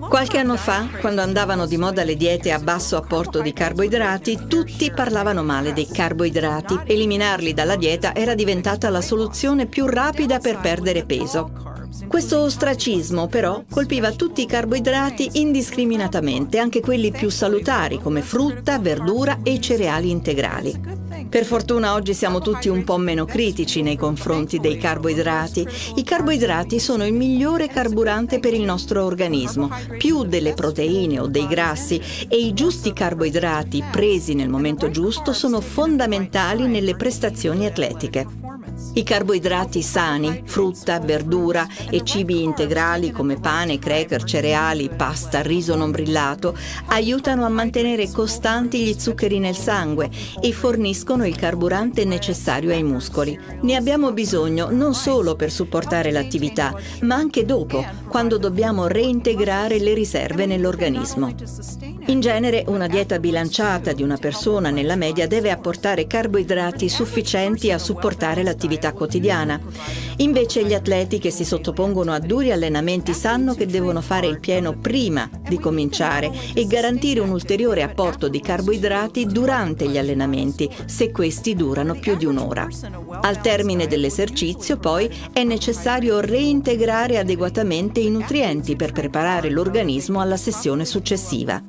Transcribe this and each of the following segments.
Qualche anno fa, quando andavano di moda le diete a basso apporto di carboidrati, tutti parlavano male dei carboidrati. Eliminarli dalla dieta era diventata la soluzione più rapida per perdere peso. Questo ostracismo, però, colpiva tutti i carboidrati indiscriminatamente, anche quelli più salutari come frutta, verdura e cereali integrali. Per fortuna oggi siamo tutti un po' meno critici nei confronti dei carboidrati. I carboidrati sono il migliore carburante per il nostro organismo, più delle proteine o dei grassi, e i giusti carboidrati presi nel momento giusto sono fondamentali nelle prestazioni atletiche. I carboidrati sani, frutta, verdura e cibi integrali come pane, cracker, cereali, pasta, riso non brillato, aiutano a mantenere costanti gli zuccheri nel sangue e forniscono il carburante necessario ai muscoli. Ne abbiamo bisogno non solo per supportare l'attività, ma anche dopo, quando dobbiamo reintegrare le riserve nell'organismo. In genere, una dieta bilanciata di una persona nella media deve apportare carboidrati sufficienti a supportare l'attività quotidiana. Invece gli atleti che si sottopongono a duri allenamenti sanno che devono fare il pieno prima di cominciare e garantire un ulteriore apporto di carboidrati durante gli allenamenti, se questi durano più di un'ora. Al termine dell'esercizio, poi, è necessario reintegrare adeguatamente i nutrienti per preparare l'organismo alla sessione successiva.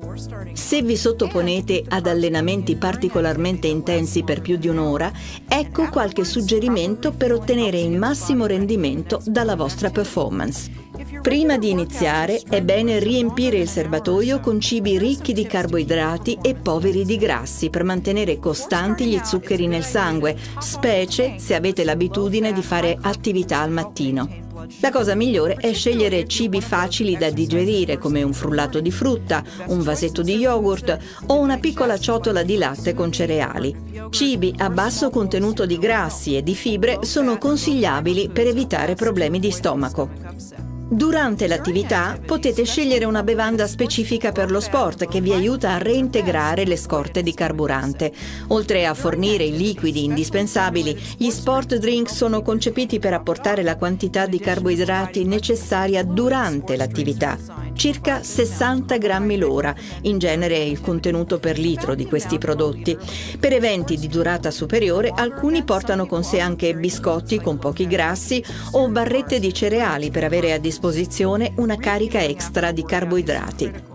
Se vi sottoponete ad allenamenti particolarmente intensi per più di un'ora, ecco qualche suggerimento per ottenere il massimo rendimento dalla vostra performance. Prima di iniziare è bene riempire il serbatoio con cibi ricchi di carboidrati e poveri di grassi per mantenere costanti gli zuccheri nel sangue, specie se avete l'abitudine di fare attività al mattino. La cosa migliore è scegliere cibi facili da digerire come un frullato di frutta, un vasetto di yogurt o una piccola ciotola di latte con cereali. Cibi a basso contenuto di grassi e di fibre sono consigliabili per evitare problemi di stomaco. Durante l'attività potete scegliere una bevanda specifica per lo sport che vi aiuta a reintegrare le scorte di carburante. Oltre a fornire i liquidi indispensabili, gli sport drink sono concepiti per apportare la quantità di carboidrati necessaria durante l'attività. Circa 60 grammi l'ora, in genere è il contenuto per litro di questi prodotti. Per eventi di durata superiore, alcuni portano con sé anche biscotti con pochi grassi o barrette di cereali per avere a disposizione una carica extra di carboidrati.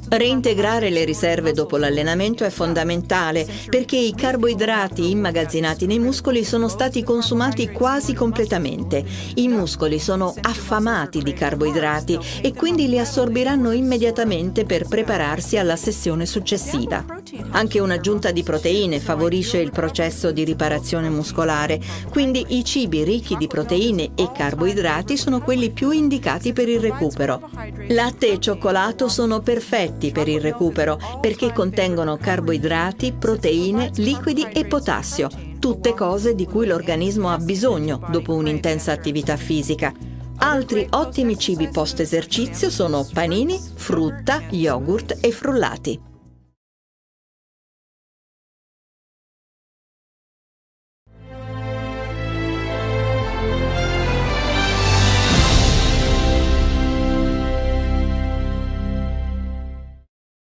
Reintegrare le riserve dopo l'allenamento è fondamentale perché i carboidrati immagazzinati nei muscoli sono stati consumati quasi completamente. I muscoli sono affamati di carboidrati e quindi li assorbiranno immediatamente per prepararsi alla sessione successiva. Anche un'aggiunta di proteine favorisce il processo di riparazione muscolare, quindi i cibi ricchi di proteine e carboidrati sono quelli più indicati per il recupero. Latte e cioccolato sono perfetti per il recupero perché contengono carboidrati, proteine, liquidi e potassio, tutte cose di cui l'organismo ha bisogno dopo un'intensa attività fisica. Altri ottimi cibi post-esercizio sono panini, frutta, yogurt e frullati.